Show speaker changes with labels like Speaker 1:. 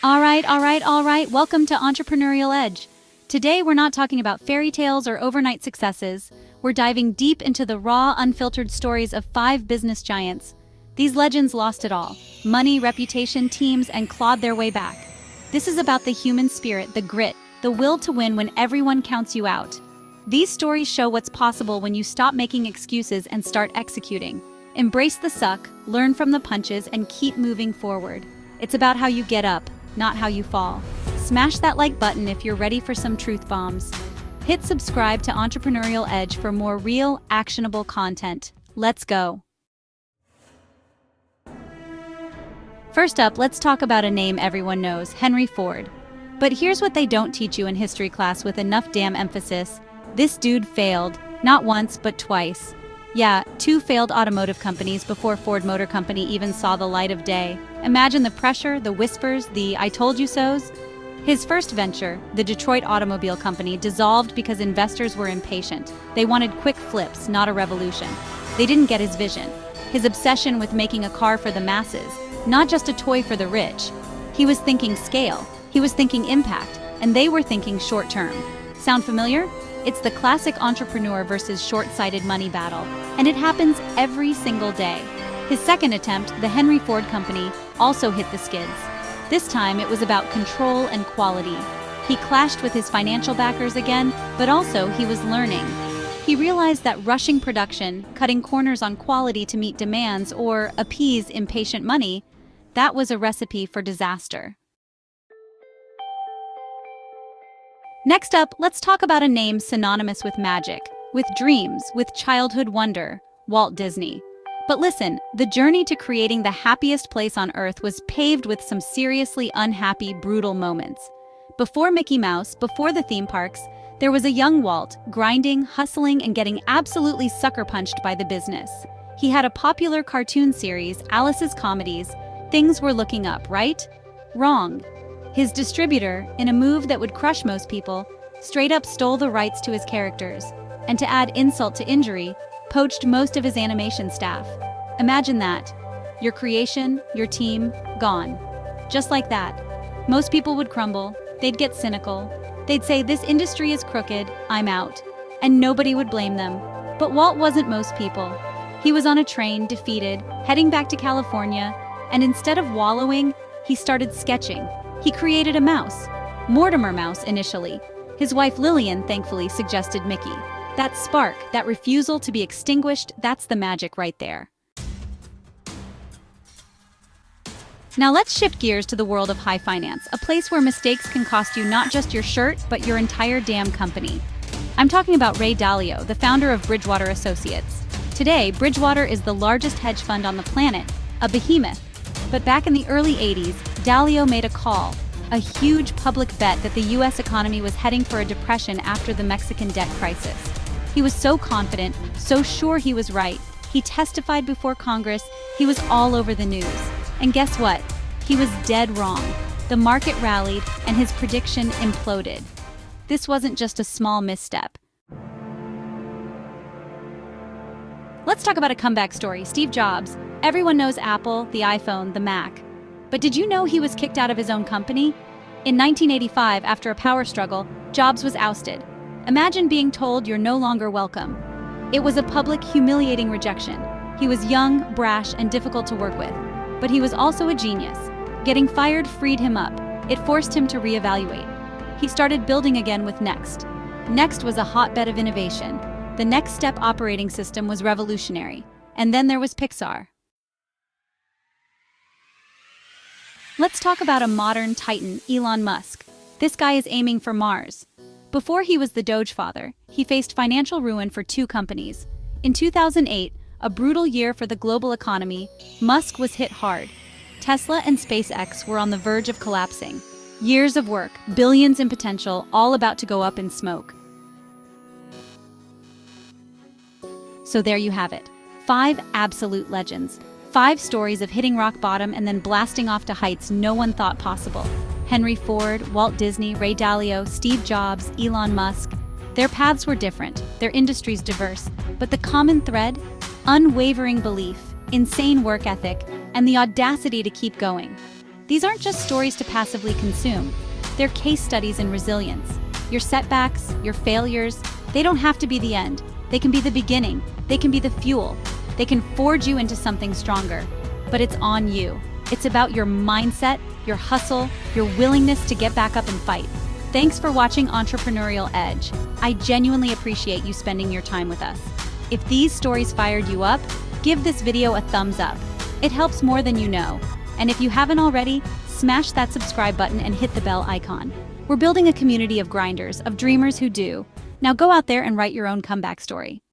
Speaker 1: All right. Welcome to Entrepreneurial Edge. Today, we're not talking about fairy tales or overnight successes. We're diving deep into the raw, unfiltered stories of five business giants. These legends lost it all: money, reputation, teams, and clawed their way back. This is about the human spirit, the grit, the will to win when everyone counts you out. These stories show what's possible when you stop making excuses and start executing. Embrace the suck, learn from the punches, and keep moving forward. It's about how you get up, not how you fall. Smash that like button if you're ready for some truth bombs. Hit subscribe to Entrepreneurial Edge for more real, actionable content. Let's go. First up, let's talk about a name everyone knows, Henry Ford. But here's what they don't teach you in history class with enough damn emphasis. This dude failed, not once, but twice. Yeah, two failed automotive companies before Ford Motor Company even saw the light of day. Imagine the pressure, the whispers, the "I told you so's." His first venture, the Detroit Automobile Company, dissolved because investors were impatient. They wanted quick flips, not a revolution. They didn't get his vision, his obsession with making a car for the masses, not just a toy for the rich. He was thinking scale, he was thinking impact, and they were thinking short term. Sound familiar? It's the classic entrepreneur versus short-sighted money battle, and it happens every single day. His second attempt, the Henry Ford Company, also hit the skids. This time it was about control and quality. He clashed with his financial backers again, but also he was learning. He realized that rushing production, cutting corners on quality to meet demands or appease impatient money, that was a recipe for disaster. Next up, let's talk about a name synonymous with magic, with dreams, with childhood wonder, Walt Disney. But listen, the journey to creating the happiest place on Earth was paved with some seriously unhappy, brutal moments. Before Mickey Mouse, before the theme parks, there was a young Walt, grinding, hustling, and getting absolutely sucker-punched by the business. He had a popular cartoon series, Alice's Comedies. Things were looking up, right? Wrong. His distributor, in a move that would crush most people, straight up stole the rights to his characters, and to add insult to injury, poached most of his animation staff. Imagine that. Your creation, your team, gone. Just like that. Most people would crumble, they'd get cynical, they'd say, "This industry is crooked, I'm out," and nobody would blame them. But Walt wasn't most people. He was on a train, defeated, heading back to California, and instead of wallowing, he started sketching. He created a mouse. Mortimer Mouse initially. His wife Lillian thankfully suggested Mickey. That spark, that refusal to be extinguished, that's the magic right there. Now let's shift gears to the world of high finance, a place where mistakes can cost you not just your shirt, but your entire damn company. I'm talking about Ray Dalio, the founder of Bridgewater Associates. Today, Bridgewater is the largest hedge fund on the planet, a behemoth. But back in the early 80s, Dalio made a call, a huge public bet that the US economy was heading for a depression after the Mexican debt crisis. He was so confident, so sure he was right. He testified before Congress, he was all over the news. And guess what? He was dead wrong. The market rallied, and his prediction imploded. This wasn't just a small misstep. Let's talk about a comeback story, Steve Jobs. Everyone knows Apple, the iPhone, the Mac. But did you know he was kicked out of his own company? In 1985, after a power struggle, Jobs was ousted. Imagine being told you're no longer welcome. It was a public, humiliating rejection. He was young, brash, and difficult to work with. But he was also a genius. Getting fired freed him up. It forced him to reevaluate. He started building again with Next. Next was a hotbed of innovation. The Next Step operating system was revolutionary. And then there was Pixar. Let's talk about a modern titan, Elon Musk. This guy is aiming for Mars. Before he was the Doge father, he faced financial ruin for two companies. In 2008, a brutal year for the global economy, Musk was hit hard. Tesla and SpaceX were on the verge of collapsing. Years of work, billions in potential, all about to go up in smoke. So there you have it. 5 absolute legends. 5 stories of hitting rock bottom and then blasting off to heights no one thought possible. Henry Ford, Walt Disney, Ray Dalio, Steve Jobs, Elon Musk. Their paths were different, their industries diverse, but the common thread? Unwavering belief, insane work ethic, and the audacity to keep going. These aren't just stories to passively consume. They're case studies in resilience. Your setbacks, your failures, they don't have to be the end. They can be the beginning. They can be the fuel. They can forge you into something stronger. But it's on you. It's about your mindset, your hustle, your willingness to get back up and fight. Thanks for watching Entrepreneurial Edge. I genuinely appreciate you spending your time with us. If these stories fired you up, give this video a thumbs up. It helps more than you know. And if you haven't already, smash that subscribe button and hit the bell icon. We're building a community of grinders, of dreamers who do. Now go out there and write your own comeback story.